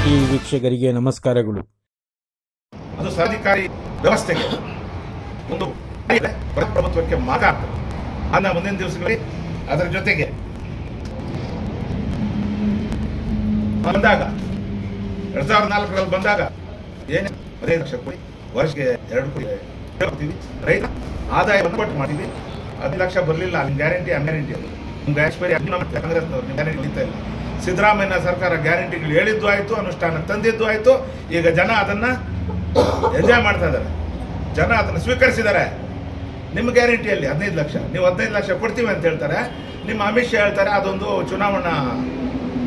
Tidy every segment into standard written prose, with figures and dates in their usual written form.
TV ವೀಕ್ಷಕರಿಗೆ ನಮಸ್ಕಾರಗಳು. ಅದು ಸರ್ಕಾರಿ ವ್ಯವಸ್ಥೆಗೆ ಒಂದು ಪ್ರಭುತ್ವಕ್ಕೆ ಮಾತಾಡ್ತಾರೆ. ಆಗ ಮುಂದಿನ ದಿವಸಗಳಲ್ಲಿ ಅದರ ಜೊತೆಗೆ ಬಂದಾಗ 2004ರಲ್ಲಿ ಬಂದಾಗ ಏನು 15 ಲಕ್ಷ ಕೊಡಿ, ವರ್ಷಕ್ಕೆ 2 ಕೋಟಿ ಕೊಡ್ತೀವಿ, ರೈತ ಆದಾಯವನ್ನು ಕೊಟ್ಟು ಮಾಡ್ತೀವಿ. 10 ಲಕ್ಷ ಬರಲಿಲ್ಲ, ನಿಮ್ಮ ಗ್ಯಾರಂಟಿ ಅನ್ಗ್ಯಾರಂಟಿ ಅದು ನಿಮ್ಗೆ ಎಕ್ಸ್ಪೈರಿ ಕಾಂಗ್ರೆಸ್ನವ್ರು ನಿಮ್ಮ ಗ್ಯಾರಂಟಿ ಉಳಿತಾ ಇಲ್ಲ. ಸಿದ್ದರಾಮಯ್ಯ ಸರ್ಕಾರ ಗ್ಯಾರಂಟಿಗಳು ಹೇಳಿದ್ದು ಆಯಿತು, ಅನುಷ್ಠಾನ ತಂದಿದ್ದು ಆಯಿತು. ಈಗ ಜನ ಅದನ್ನು ಎಂಜಾಯ್ ಮಾಡ್ತಾ ಇದ್ದಾರೆ, ಜನ ಅದನ್ನು ಸ್ವೀಕರಿಸಿದ್ದಾರೆ. ನಿಮ್ಮ ಗ್ಯಾರಂಟಿಯಲ್ಲಿ 15 ಲಕ್ಷ, ನೀವು 15 ಲಕ್ಷ ಕೊಡ್ತೀವಿ ಅಂತ ಹೇಳ್ತಾರೆ. ನಿಮ್ಮ ಅಮಿತ್ ಶಾ ಹೇಳ್ತಾರೆ ಅದೊಂದು ಚುನಾವಣಾ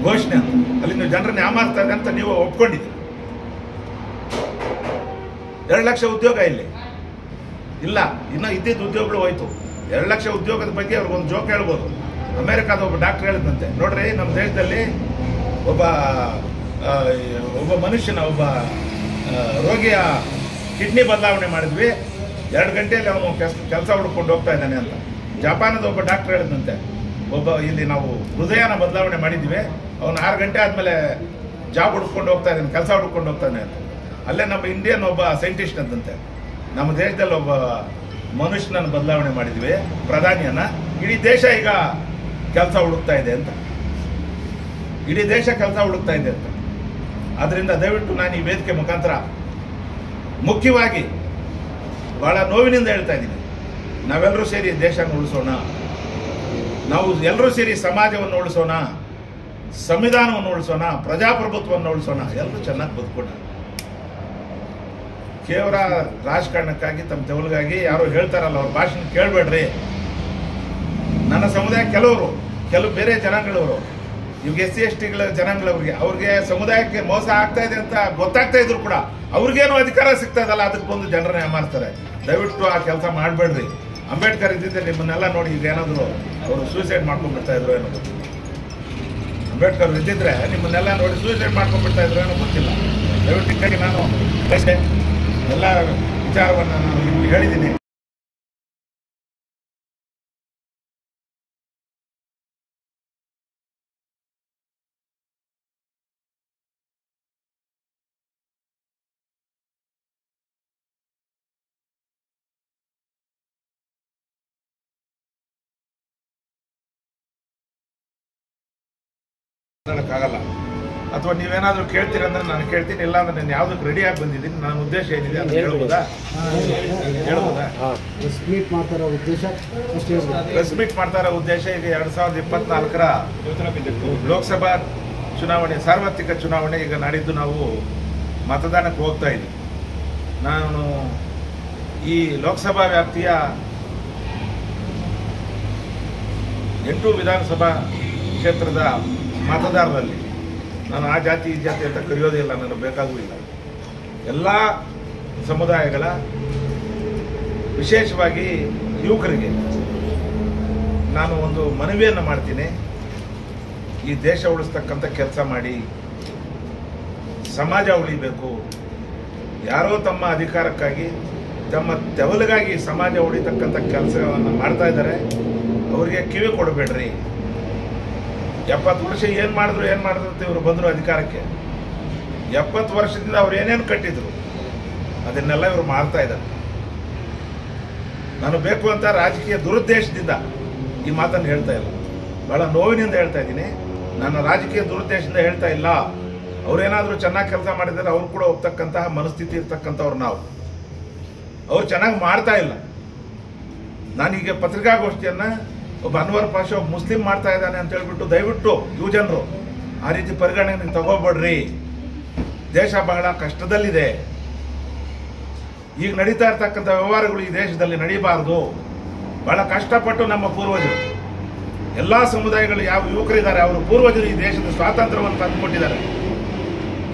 ಘೋಷಣೆ ಅಂತ, ಅಲ್ಲಿ ನೀವು ಜನರನ್ನ ಯಾಮಾರ್ತಾ ಇದೆ ಅಂತ ನೀವು ಒಪ್ಕೊಂಡಿದ್ದೀರಿ. 2 ಲಕ್ಷ ಉದ್ಯೋಗ ಇಲ್ಲಿ ಇಲ್ಲ, ಇನ್ನೂ ಇದ್ದಿದ್ದು ಉದ್ಯೋಗಗಳು ಹೋಯ್ತು. 2 ಲಕ್ಷ ಉದ್ಯೋಗದ ಬಗ್ಗೆ ಅವ್ರಿಗೊಂದು ಜೋಕ್ ಹೇಳ್ಬೋದು. ಅಮೆರಿಕಾದ ಒಬ್ಬ ಡಾಕ್ಟರ್ ಹೇಳಿದಂತೆ, ನೋಡ್ರಿ ನಮ್ಮ ದೇಶದಲ್ಲಿ ಒಬ್ಬ ಮನುಷ್ಯನ ರೋಗಿಯ ಕಿಡ್ನಿ ಬದಲಾವಣೆ ಮಾಡಿದ್ವಿ, 2 ಗಂಟೆಯಲ್ಲಿ ಅವನು ಕೆಲಸ ಹುಡ್ಕೊಂಡು ಹೋಗ್ತಾ ಇದ್ದಾನೆ ಅಂತ. ಜಪಾನದ ಒಬ್ಬ ಡಾಕ್ಟರ್ ಹೇಳಿದಂತೆ, ಇಲ್ಲಿ ನಾವು ಹೃದಯನ ಬದಲಾವಣೆ ಮಾಡಿದ್ವಿ, ಅವನು 6 ಗಂಟೆ ಆದಮೇಲೆ ಜಾಬ್ ಹುಡ್ಕೊಂಡು ಹೋಗ್ತಾ ಇದ್ದಾನೆ, ಕೆಲಸ ಹುಡ್ಕೊಂಡು ಹೋಗ್ತಾನೆ ಅಂತ. ಅಲ್ಲೇ ನಮ್ಮ ಇಂಡಿಯನ್ ಒಬ್ಬ ಸೈಂಟಿಸ್ಟ್ ಅಂತಂತೆ, ನಮ್ಮ ದೇಶದಲ್ಲಿ ಒಬ್ಬ ಮನುಷ್ಯನನ್ನು ಬದಲಾವಣೆ ಮಾಡಿದ್ವಿ, ಪ್ರಧಾನಿಯನ್ನ, ಇಡೀ ದೇಶ ಈಗ ಕೆಲಸ ಹುಡುಕ್ತಾ ಇದೆ ಅಂತ. ಇಡೀ ದೇಶ ಕೆಲಸ ಹುಡುಕ್ತಾ ಇದೆ ಅಂತ. ಆದ್ರಿಂದ ದಯವಿಟ್ಟು ನಾನು ಈ ವೇದಿಕೆ ಮುಖಾಂತರ ಮುಖ್ಯವಾಗಿ ಬಹಳ ನೋವಿನಿಂದ ಹೇಳ್ತಾ ಇದ್ದೀನಿ, ನಾವೆಲ್ಲರೂ ಸೇರಿ ದೇಶನ ಉಳಿಸೋಣ, ನಾವು ಎಲ್ಲರೂ ಸೇರಿ ಸಮಾಜವನ್ನು ಉಳಿಸೋಣ, ಸಂವಿಧಾನವನ್ನು ಉಳಿಸೋಣ, ಪ್ರಜಾಪ್ರಭುತ್ವವನ್ನು ಉಳಿಸೋಣ, ಎಲ್ಲರೂ ಚೆನ್ನಾಗಿ ಬದುಕೋಣ. ಕೇವಲ ರಾಜಕಾರಣಕ್ಕಾಗಿ ತಮ್ಮ ತೆವಲಿಗಾಗಿ ಯಾರೋ ಹೇಳ್ತಾರಲ್ಲ ಅವ್ರ ಭಾಷಣ ಕೇಳಬೇಡ್ರಿ. ನನ್ನ ಸಮುದಾಯ ಕೆಲವು ಬೇರೆ ಜನಾಂಗಗಳವರು, ಇವಾಗ SC/ST ಜನಾಂಗಗಳವ್ರಿಗೆ, ಅವ್ರಿಗೆ ಸಮುದಾಯಕ್ಕೆ ಮೋಸ ಆಗ್ತಾ ಇದೆ ಅಂತ ಗೊತ್ತಾಗ್ತಾ ಇದ್ರು ಕೂಡ ಅವ್ರಿಗೇನು ಅಧಿಕಾರ ಸಿಗ್ತಾ ಇದಲ್ಲ, ಅದಕ್ಕೆ ಬಂದು ಜನರನ್ನ ಏಮಾರ್ತಾರೆ. ದಯವಿಟ್ಟು ಆ ಕೆಲಸ ಮಾಡಬೇಡ್ರಿ. ಅಂಬೇಡ್ಕರ್ ಇದ್ದಿದ್ದೆ ನಿಮ್ಮನ್ನೆಲ್ಲ ನೋಡಿ ಈಗ ಏನಾದ್ರು ಅವರು ಸೂಸೈಡ್ ಮಾಡ್ಕೊಂಡ್ಬಿಡ್ತಾ ಇದ್ರು ಏನೋ ಗೊತ್ತಿಲ್ಲ. ಅಂಬೇಡ್ಕರ್ ಇದ್ದಿದ್ರೆ ನಿಮ್ಮನ್ನೆಲ್ಲ ನೋಡಿ ಸೂಸೈಡ್ ಮಾಡ್ಕೊಂಡ್ಬಿಡ್ತಾ ಇದ್ರು ಏನೋ ಗೊತ್ತಿಲ್ಲ. ದಯವಿಟ್ಟು ನಾನು ಎಲ್ಲ ವಿಚಾರವನ್ನು ನಾನು ನಿಮ್ಗೆ ಹೇಳಿದ್ದೀನಿ. ಆಗಲ್ಲ, ಅಥವಾ ನೀವೇನಾದ್ರೂ ಕೇಳ್ತೀರಿ ಅಂದ್ರೆ ನಾನು ಕೇಳ್ತೀನಿ, ಇಲ್ಲ ಅಂದ್ರೆ ನಾನು ಯಾವ್ದಕ್ಕೆ ರೆಡಿ ಆಗಿ ಬಂದಿದ್ದೀನಿ, ನನ್ನ ಉದ್ದೇಶ ಏನಿದೆ ಅಂತ ಹೇಳ್ಬೋದಾ? ಪ್ರೆಸ್ ಮೀಟ್ ಮಾಡ್ತಾ ಇರೋ ಉದ್ದೇಶ ಈಗ 2024ರ ಲೋಕಸಭಾ ಚುನಾವಣೆ, ಸಾರ್ವತ್ರಿಕ ಚುನಾವಣೆ ಈಗ ನಾಡಿದ್ದು ನಾವು ಮತದಾನಕ್ಕೆ ಹೋಗ್ತಾ ಇದ್ದೀವಿ. ನಾನು ಈ ಲೋಕಸಭಾ ವ್ಯಾಪ್ತಿಯ 8 ವಿಧಾನಸಭಾ ಕ್ಷೇತ್ರದ ಮತದಾರರಲ್ಲಿ ನಾನು ಆ ಜಾತಿ ಈ ಜಾತಿ ಅಂತ ಕರೆಯೋದೇ ಇಲ್ಲ, ನನಗೆ ಬೇಕಾಗುವುದಿಲ್ಲ. ಎಲ್ಲ ಸಮುದಾಯಗಳ, ವಿಶೇಷವಾಗಿ ಯುವಕರಿಗೆ ನಾನು ಒಂದು ಮನವಿಯನ್ನು ಮಾಡ್ತೀನಿ. ಈ ದೇಶ ಉಳಿಸ್ತಕ್ಕಂಥ ಕೆಲಸ ಮಾಡಿ, ಸಮಾಜ ಉಳಿಬೇಕು. ಯಾರೋ ತಮ್ಮ ಅಧಿಕಾರಕ್ಕಾಗಿ, ತಮ್ಮ ತೆವಲಿಗಾಗಿ ಸಮಾಜ ಉಳಿತಕ್ಕಂಥ ಕೆಲಸವನ್ನು ಮಾಡ್ತಾ ಇದ್ದಾರೆ, ಅವರಿಗೆ ಕಿವಿ ಕೊಡಬೇಡ್ರಿ. 70 ವರ್ಷ ಏನು ಮಾಡಿದ್ರು ಅಂತ ಇವರು ಬಂದರು ಅಧಿಕಾರಕ್ಕೆ. 70 ವರ್ಷದಿಂದ ಅವ್ರು ಏನೇನು ಕಟ್ಟಿದ್ರು ಅದನ್ನೆಲ್ಲ ಇವರು ಮಾಡ್ತಾ ಇದ್ದಾರೆ. ನಾನು ಬೇಕು ಅಂತ ರಾಜಕೀಯ ದುರುದ್ದೇಶದಿಂದ ಈ ಮಾತನ್ನು ಹೇಳ್ತಾ ಇಲ್ಲ, ಬಹಳ ನೋವಿನಿಂದ ಹೇಳ್ತಾ ಇದ್ದೀನಿ. ನನ್ನ ರಾಜಕೀಯ ದುರುದ್ದೇಶದಿಂದ ಹೇಳ್ತಾ ಇಲ್ಲ. ಅವ್ರೇನಾದರೂ ಚೆನ್ನಾಗಿ ಕೆಲಸ ಮಾಡಿದರೆ ಅವ್ರು ಕೂಡ ಹೋಗ್ತಕ್ಕಂತಹ ಮನಸ್ಥಿತಿ ಇರ್ತಕ್ಕಂಥವ್ರು ನಾವು. ಅವ್ರು ಚೆನ್ನಾಗಿ ಮಾಡ್ತಾ ಇಲ್ಲ. ನಾನೀಗ ಪತ್ರಿಕಾಗೋಷ್ಠಿಯನ್ನು ಒಬ್ಬ ಅನ್ವರ್ ಪಾಷಾ ಒಬ್ಬ ಮುಸ್ಲಿಂ ಮಾಡ್ತಾ ಇದ್ದಾನೆ ಅಂತ ಹೇಳ್ಬಿಟ್ಟು ದಯವಿಟ್ಟು ಯುವ ಜನರು ಆ ರೀತಿ ಪರಿಗಣನೆಗೆ ತಗೋಬೇಡ್ರಿ. ದೇಶ ಬಹಳ ಕಷ್ಟದಲ್ಲಿದೆ. ಈಗ ನಡೀತಾ ಇರ್ತಕ್ಕಂಥ ವ್ಯವಹಾರಗಳು ಈ ದೇಶದಲ್ಲಿ ನಡೀಬಾರದು. ಬಹಳ ಕಷ್ಟಪಟ್ಟು ನಮ್ಮ ಪೂರ್ವಜರು, ಎಲ್ಲ ಸಮುದಾಯಗಳು ಯಾವ ಯುವಕರಿದ್ದಾರೆ ಅವರು ಪೂರ್ವಜರು ಈ ದೇಶದ ಸ್ವಾತಂತ್ರ್ಯವನ್ನು ತಂದುಕೊಟ್ಟಿದ್ದಾರೆ.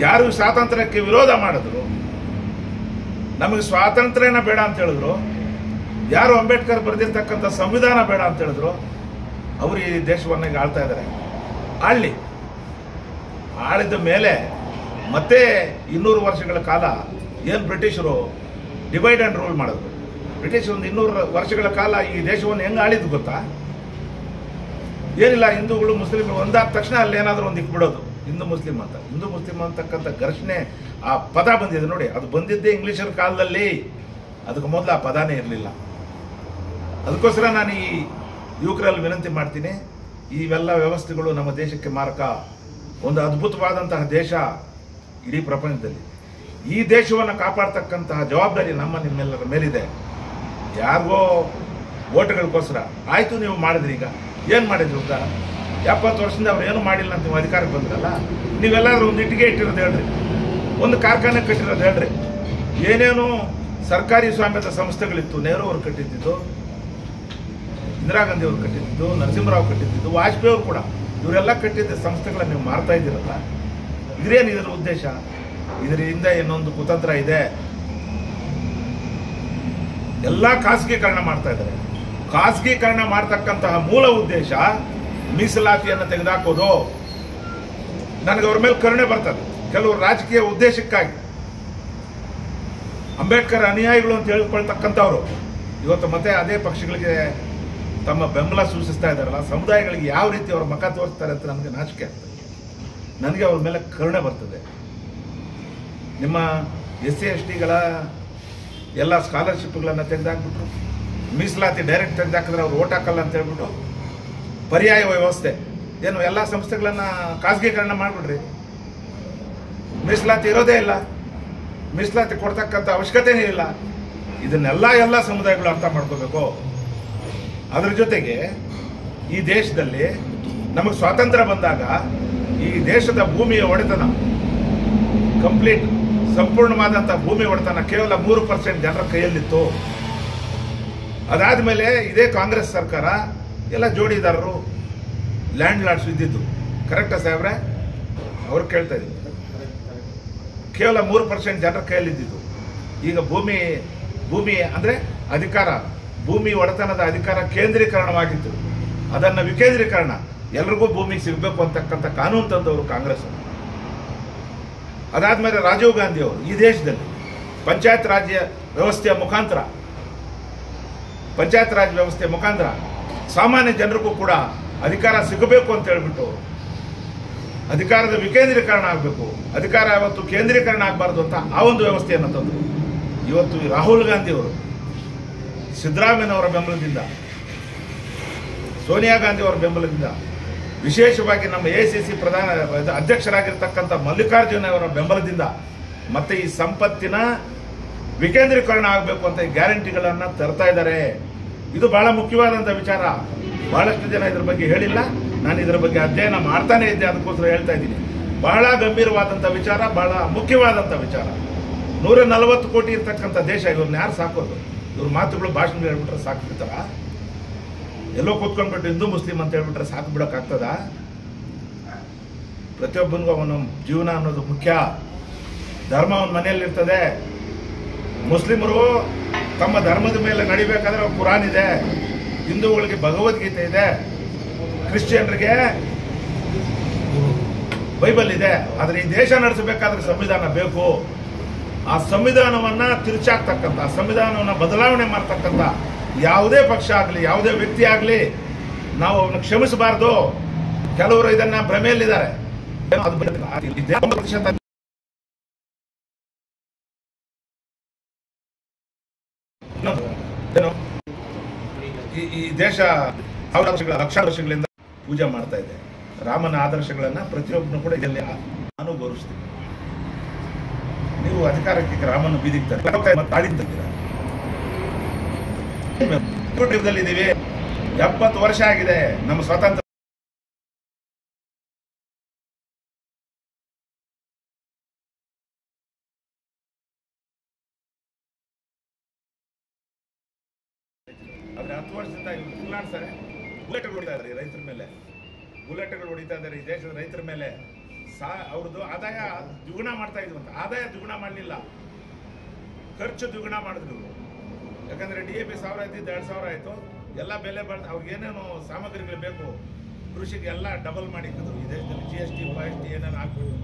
ಯಾರು ಸ್ವಾತಂತ್ರ್ಯಕ್ಕೆ ವಿರೋಧ ಮಾಡಿದ್ರು, ನಮಗೆ ಸ್ವಾತಂತ್ರ್ಯನ ಬೇಡ ಅಂತ ಹೇಳಿದ್ರು, ಯಾರು ಅಂಬೇಡ್ಕರ್ ಬರೆದಿರ್ತಕ್ಕಂಥ ಸಂವಿಧಾನ ಬೇಡ ಅಂತ ಹೇಳಿದ್ರು, ಅವರು ಈ ದೇಶವನ್ನು ಈಗ ಆಳ್ತಾ ಇದ್ದಾರೆ. ಆಳಿದ ಮೇಲೆ ಮತ್ತೆ 200 ವರ್ಷಗಳ ಕಾಲ ಏನು ಬ್ರಿಟಿಷರು ಡಿವೈಡ್ ಆ್ಯಂಡ್ ರೂಲ್ ಮಾಡಿದ್ರು. ಬ್ರಿಟಿಷ್ ಒಂದು 200 ವರ್ಷಗಳ ಕಾಲ ಈ ದೇಶವನ್ನು ಹೆಂಗೆ ಆಳಿದ್ದು ಗೊತ್ತಾ? ಏನಿಲ್ಲ, ಹಿಂದೂಗಳು ಮುಸ್ಲಿಮರು ಒಂದಾದ ತಕ್ಷಣ ಅಲ್ಲಿ ಏನಾದರೂ ಒಂದು ಇಕ್ಬಿಡೋದು. ಹಿಂದೂ ಮುಸ್ಲಿಂ ಅಂತ. ಹಿಂದೂ ಮುಸ್ಲಿಂ ಅಂತಕ್ಕಂಥ ಘರ್ಷಣೆ ಆ ಪದ ಬಂದಿದೆ ನೋಡಿ, ಅದು ಬಂದಿದ್ದೇ ಇಂಗ್ಲಿಷರ ಕಾಲದಲ್ಲಿ. ಅದಕ್ಕೆ ಮೊದಲು ಆ ಪದಾನೇ ಇರಲಿಲ್ಲ. ಅದಕ್ಕೋಸ್ಕರ ನಾನು ಈ ಯುವಕರಲ್ಲಿ ವಿನಂತಿ ಮಾಡ್ತೀನಿ, ಇವೆಲ್ಲ ವ್ಯವಸ್ಥೆಗಳು ನಮ್ಮ ದೇಶಕ್ಕೆ ಮಾರಕ. ಒಂದು ಅದ್ಭುತವಾದಂತಹ ದೇಶ ಇಡೀ ಪ್ರಪಂಚದಲ್ಲಿ. ಈ ದೇಶವನ್ನು ಕಾಪಾಡ್ತಕ್ಕಂತಹ ಜವಾಬ್ದಾರಿ ನಿಮ್ಮೆಲ್ಲರ ಮೇಲಿದೆ. ಯಾರಿಗೋ ಓಟ್ಗಳಿಗೋಸ್ಕರ ಆಯ್ತು ನೀವು ಮಾಡಿದ್ರಿ, ಈಗ ಏನು ಮಾಡಿದ್ರು ಅಂತ 70 ವರ್ಷದಿಂದ ಅವ್ರು ಏನು ಮಾಡಿಲ್ಲ ಅಂತ ನೀವು ಅಧಿಕಾರಕ್ಕೆ ಬಂದ್ರಲ್ಲ, ನೀವೆಲ್ಲಾದ್ರೂ ಒಂದು ಇಟ್ಟಿಗೆ ಇಟ್ಟಿರೋದು ಹೇಳ್ರಿ, ಒಂದು ಕಾರ್ಖಾನೆ ಕಟ್ಟಿರೋದು ಹೇಳ್ರಿ. ಏನೇನು ಸರ್ಕಾರಿ ಸ್ವಾಮ್ಯದ ಸಂಸ್ಥೆಗಳಿತ್ತು, ನೆಹರು ಅವರು ಕಟ್ಟಿದ್ದು, ಇಂದಿರಾ ಗಾಂಧಿ ಅವರು ಕಟ್ಟಿದ್ದು, ನರಸಿಂಹರಾವ್ ಕಟ್ಟಿದ್ದು, ವಾಜಪೇಯಿ ಅವರು ಕೂಡ, ಇವರೆಲ್ಲ ಕಟ್ಟಿದ್ದ ಸಂಸ್ಥೆಗಳನ್ನ ನೀವು ಮಾರ್ತಾ ಇದ್ದೀರಲ್ಲ, ಇದ್ರೇನು ಇದರ ಉದ್ದೇಶ? ಇದರಿಂದ ಇನ್ನೊಂದು ಕುತಂತ್ರ ಇದೆ. ಎಲ್ಲ ಖಾಸಗೀಕರಣ ಮಾಡ್ತಾ ಇದ್ದಾರೆ. ಖಾಸಗೀಕರಣ ಮಾಡ್ತಕ್ಕಂತಹ ಮೂಲ ಉದ್ದೇಶ ಮೀಸಲಾತಿಯನ್ನು ತೆಗೆದುಹಾಕೋದು. ನನಗೆ ಅವ್ರ ಮೇಲೆ ಕರುಣೆ ಬರ್ತದೆ. ಕೆಲವರು ರಾಜಕೀಯ ಉದ್ದೇಶಕ್ಕಾಗಿ ಅಂಬೇಡ್ಕರ್ ಅನುಯಾಯಿಗಳು ಅಂತ ಹೇಳ್ಕೊಳ್ತಕ್ಕಂಥವ್ರು ಇವತ್ತು ಮತ್ತೆ ಅದೇ ಪಕ್ಷಗಳಿಗೆ ತಮ್ಮ ಬೆಂಬಲ ಸೂಚಿಸ್ತಾ ಇದ್ದಾರಲ್ಲ, ಸಮುದಾಯಗಳಿಗೆ ಯಾವ ರೀತಿ ಅವರ ಮುಖ ತೋರಿಸ್ತಾರೆ ಅಂತ ನನಗೆ ನಾಚಿಕೆ ಆಗ್ತದೆ. ನನಗೆ ಅವ್ರ ಮೇಲೆ ಕರುಣೆ ಬರ್ತದೆ. ನಿಮ್ಮ SC STಗಳ ಎಲ್ಲ ಸ್ಕಾಲರ್ಶಿಪ್ಗಳನ್ನು ತೆಗೆದಾಕ್ಬಿಟ್ರು, ಮೀಸಲಾತಿ ಡೈರೆಕ್ಟ್ ತೆಗೆದಾಕಿದ್ರೆ ಅವ್ರು ಓಟ್ ಹಾಕಲ್ಲ ಅಂತ ಹೇಳ್ಬಿಟ್ಟು ಪರ್ಯಾಯ ವ್ಯವಸ್ಥೆ ಏನು ಎಲ್ಲ ಸಂಸ್ಥೆಗಳನ್ನು ಖಾಸಗೀಕರಣ ಮಾಡಿಬಿಡ್ರಿ. ಮೀಸಲಾತಿ ಇರೋದೇ ಇಲ್ಲ, ಮೀಸಲಾತಿ ಕೊಡ್ತಕ್ಕಂಥ ಅವಶ್ಯಕತೆನೇ ಇಲ್ಲ. ಇದನ್ನೆಲ್ಲ ಎಲ್ಲ ಸಮುದಾಯಗಳು ಅರ್ಥ ಮಾಡ್ಕೋಬೇಕು. ಅದರ ಜೊತೆಗೆ ಈ ದೇಶದಲ್ಲಿ ನಮಗೆ ಸ್ವಾತಂತ್ರ್ಯ ಬಂದಾಗ ಈ ದೇಶದ ಭೂಮಿಯ ಒಡೆತನ ಕಂಪ್ಲೀಟ್ ಸಂಪೂರ್ಣವಾದಂಥ ಭೂಮಿ ಒಡೆತನ ಕೇವಲ 3% ಜನರ ಕೈಯಲ್ಲಿತ್ತು. ಅದಾದಮೇಲೆ ಇದೇ ಕಾಂಗ್ರೆಸ್ ಸರ್ಕಾರ ಎಲ್ಲ ಜೋಡಿದಾರರು ಲ್ಯಾಂಡ್ ಲಾರ್ಡ್ಸ್ ಇದ್ದಿದ್ದು. ಕರೆಕ್ಟಾ ಸಾಹೇಬ್ರೆ? ಅವ್ರು ಕೇಳ್ತಾ ಇದ್ದೀನಿ. ಕೇವಲ 3% ಜನರ ಕೈಯಲ್ಲಿದ್ದಿದ್ದು. ಈಗ ಭೂಮಿ ಅಂದರೆ ಅಧಿಕಾರ, ಭೂಮಿ ಒಡೆತನದ ಅಧಿಕಾರ ಕೇಂದ್ರೀಕರಣವಾಗಿತ್ತು. ಅದನ್ನು ವಿಕೇಂದ್ರೀಕರಣ, ಎಲ್ರಿಗೂ ಭೂಮಿ ಸಿಗಬೇಕು ಅಂತಕ್ಕಂಥ ಕಾನೂನು ತಂದವರು ಕಾಂಗ್ರೆಸ್. ಅದಾದ್ಮೇಲೆ ರಾಜೀವ್ ಗಾಂಧಿ ಅವರು ಈ ದೇಶದಲ್ಲಿ ಪಂಚಾಯತ್ ರಾಜ್ ವ್ಯವಸ್ಥೆಯ ಮುಖಾಂತರ ಸಾಮಾನ್ಯ ಜನರಿಗೂ ಕೂಡ ಅಧಿಕಾರ ಸಿಗಬೇಕು ಅಂತ ಹೇಳ್ಬಿಟ್ಟು ಅಧಿಕಾರದ ವಿಕೇಂದ್ರೀಕರಣ ಆಗಬೇಕು, ಅಧಿಕಾರ ಯಾವತ್ತು ಕೇಂದ್ರೀಕರಣ ಆಗಬಾರ್ದು ಅಂತ ಆ ಒಂದು ವ್ಯವಸ್ಥೆಯನ್ನು ತಂದರು. ಇವತ್ತು ರಾಹುಲ್ ಗಾಂಧಿ ಅವರು ಸಿದ್ದರಾಮಯ್ಯನವರ ಬೆಂಬಲದಿಂದ, ಸೋನಿಯಾ ಗಾಂಧಿ ಅವರ ಬೆಂಬಲದಿಂದ, ವಿಶೇಷವಾಗಿ ನಮ್ಮ AICC ಪ್ರಧಾನ ಅಧ್ಯಕ್ಷರಾಗಿರ್ತಕ್ಕಂಥ ಮಲ್ಲಿಕಾರ್ಜುನ ಅವರ ಬೆಂಬಲದಿಂದ ಮತ್ತೆ ಈ ಸಂಪತ್ತಿನ ವಿಕೇಂದ್ರೀಕರಣ ಆಗಬೇಕು ಅಂತ ಗ್ಯಾರಂಟಿಗಳನ್ನು ತರ್ತಾ ಇದ್ದಾರೆ. ಇದು ಬಹಳ ಮುಖ್ಯವಾದಂಥ ವಿಚಾರ. ಬಹಳಷ್ಟು ಜನ ಇದ್ರ ಬಗ್ಗೆ ಹೇಳಿಲ್ಲ. ನಾನು ಇದರ ಬಗ್ಗೆ ಅಧ್ಯಯನ ಮಾಡ್ತಾನೆ ಇದ್ದೆ, ಅದಕ್ಕೋಸ್ಕರ ಹೇಳ್ತಾ ಇದ್ದೀನಿ. ಬಹಳ ಗಂಭೀರವಾದಂಥ ವಿಚಾರ, ಬಹಳ ಮುಖ್ಯವಾದಂಥ ವಿಚಾರ. 140 ಕೋಟಿ ಇರ್ತಕ್ಕಂಥ ದೇಶ, ಇವ್ರನ್ನ ಯಾರು ಸಾಕೋದು? ಇವ್ರ ಮಾತುಗಳು ಭಾಷಣ ಹೇಳ್ಬಿಟ್ರೆ ಸಾಕು ಬಿಡ್ತಾರ? ಎಲ್ಲೋ ಕೂತ್ಕೊಂಡ್ಬಿಟ್ಟು ಹಿಂದೂ ಮುಸ್ಲಿಂ ಅಂತ ಹೇಳ್ಬಿಟ್ರೆ ಸಾಕು ಬಿಡೋಕ್ಕಾಗ್ತದ? ಪ್ರತಿಯೊಬ್ಬನಿಗೂ ಅವನ ಜೀವನ ಅನ್ನೋದು ಮುಖ್ಯ. ಧರ್ಮ ಅವನ ಮನೆಯಲ್ಲಿರ್ತದೆ. ಮುಸ್ಲಿಮರು ತಮ್ಮ ಧರ್ಮದ ಮೇಲೆ ನಡಿಬೇಕಾದ್ರೆ ಕುರಾನ್ ಇದೆ, ಹಿಂದೂಗಳಿಗೆ ಭಗವದ್ಗೀತೆ ಇದೆ, ಕ್ರಿಶ್ಚಿಯನ್ರಿಗೆ ಬೈಬಲ್ ಇದೆ. ಆದರೆ ಈ ದೇಶ ನಡೆಸಬೇಕಾದ್ರೆ ಸಂವಿಧಾನ ಬೇಕು. ಆ ಸಂವಿಧಾನವನ್ನ ತಿರುಚಾಕ್ತಕ್ಕಂಥ, ಸಂವಿಧಾನವನ್ನ ಬದಲಾವಣೆ ಮಾಡ್ತಕ್ಕಂಥ ಯಾವುದೇ ಪಕ್ಷ ಆಗಲಿ, ಯಾವುದೇ ವ್ಯಕ್ತಿ ಆಗಲಿ, ನಾವು ಅವನ್ನ ಕ್ಷಮಿಸಬಾರದು. ಕೆಲವರು ಇದನ್ನ ಭ್ರಮೆಯಲ್ಲಿದ್ದಾರೆ. ಈ ದೇಶ ಲಕ್ಷಾಂತರ ವರ್ಷಗಳಿಂದ ಪೂಜೆ ಮಾಡ್ತಾ ಇದೆ. ರಾಮನ ಆದರ್ಶಗಳನ್ನ ಪ್ರತಿಯೊಬ್ಬನು ಕೂಡ ಇಲ್ಲಿ ನಾನು ಗೌರವಿಸ್ತೀನಿ. ನೀವು ಅಧಿಕಾರಕ್ಕೆ ರಾಮನ ಬೀದಿಗೆ ತಂದಿದ್ದೀರಾ. 70 ವರ್ಷ ಆಗಿದೆ ನಮ್ಮ ಸ್ವಾತಂತ್ರ್ಯ. ಆದ್ರೆ 10 ವರ್ಷದಿಂದ ಇವ್ರು ತಿಂಗಳಾಡ್ತಾರೆ. ಬುಲೆಟ್ಗಳು ಹೊಡಿತಾ ಇದ್ದಾರೆ ರೈತರ ಮೇಲೆ, ಬುಲೆಟ್ಗಳು ಹೊಡಿತಾ ಇದ್ದಾರೆ ಈ ದೇಶದ ರೈತರ ಮೇಲೆ. ಅವ್ರದ್ದು ಆದಾಯ ದ್ವಿಗುಣ ಮಾಡ್ತಾ ಇದ್ವಂತ. ಆದಾಯ ದ್ವಿಗುಣ ಮಾಡಲಿಲ್ಲ, ಖರ್ಚು ದ್ವಿಗುಣ ಮಾಡಿದ್ರು. ಯಾಕಂದ್ರೆ DAP 1000 ಇದ್ದಿದ್ದು 2000 ಆಯ್ತು. ಎಲ್ಲ ಬೆಲೆ ಬಂದು ಅವ್ರಿಗೆ ಏನೇನು ಸಾಮಗ್ರಿಗಳು ಬೇಕು ಕೃಷಿಗೆ ಎಲ್ಲ ಡಬಲ್ ಮಾಡಿದ್ರು. ಈ ದೇಶದಲ್ಲಿ GST FST ಏನೇನು ಹಾಕ್ಬಿಟ್ಟು.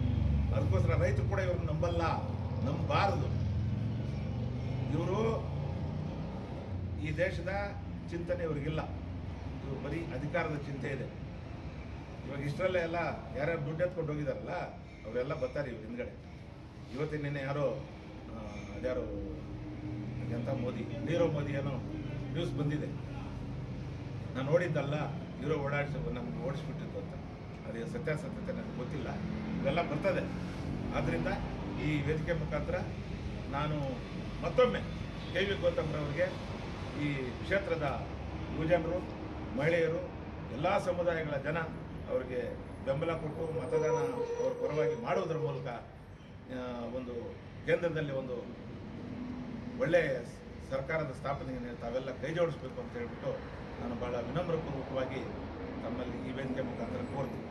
ಅದಕ್ಕೋಸ್ಕರ ರೈತರು ಕೂಡ ಇವ್ರು ನಂಬಬಾರದು. ಇವರು ಈ ದೇಶದ ಚಿಂತನೆ ಇವ್ರಿಗಿಲ್ಲ. ಇವರು ಬರೀ ಅಧಿಕಾರದ ಚಿಂತೆ ಇದೆ. ಇವಾಗ ಇಷ್ಟರಲ್ಲೇ ಎಲ್ಲ ಯಾರ್ಯಾರು ದುಡ್ಡು ಎತ್ಕೊಂಡು ಹೋಗಿದಾರಲ್ಲ ಅವರೆಲ್ಲ ಬರ್ತಾರೆ ಇವ್ರ ಹಿಂದ್ಗಡೆ. ಇವತ್ತಿನ ನಿನ್ನೆ ಯಾರೋ ಅದ್ಯಾರೋ ಎಂಥ ಮೋದಿ, ನೀರವ್ ಮೋದಿ ಏನೋ ನ್ಯೂಸ್ ಬಂದಿದೆ, ನಾನು ನೋಡಿದ್ದಲ್ಲ, ಇರೋ ನಮ್ಗೆ ಓಡಿಸ್ಬಿಟ್ಟಿದ್ದು ಅಂತ. ಅದೇ ಸತ್ಯಾಸತ್ಯತೆ ನನಗೆ ಗೊತ್ತಿಲ್ಲ, ಇವೆಲ್ಲ ಬರ್ತದೆ. ಆದ್ದರಿಂದ ಈ ವೇದಿಕೆ ಮುಖಾಂತರ ನಾನು ಮತ್ತೊಮ್ಮೆ ಕೆ ವಿ ಗೌತಮ್ರವ್ರಿಗೆ, ಈ ಕ್ಷೇತ್ರದ ಯುವಜನರು, ಮಹಿಳೆಯರು, ಎಲ್ಲ ಸಮುದಾಯಗಳ ಜನ ಅವರಿಗೆ ಬೆಂಬಲ ಕೊಟ್ಟು ಮತದಾನ ಅವರ ಪರವಾಗಿ ಮಾಡುವುದರ ಮೂಲಕ ಒಂದು ಕೇಂದ್ರದಲ್ಲಿ ಒಂದು ಒಳ್ಳೆಯ ಸರ್ಕಾರದ ಸ್ಥಾಪನೆಗೆ ತಾವೆಲ್ಲ ಕೈ ಜೋಡಿಸಬೇಕು ಅಂತ ಹೇಳ್ಬಿಟ್ಟು ನಾನು ಭಾಳ ವಿನಮ್ರಪೂರ್ವಕವಾಗಿ ತಮ್ಮಲ್ಲಿ ಈ ವೇದಿಕೆ ಮುಖಾಂತರ ಕೋರ್ತೀನಿ.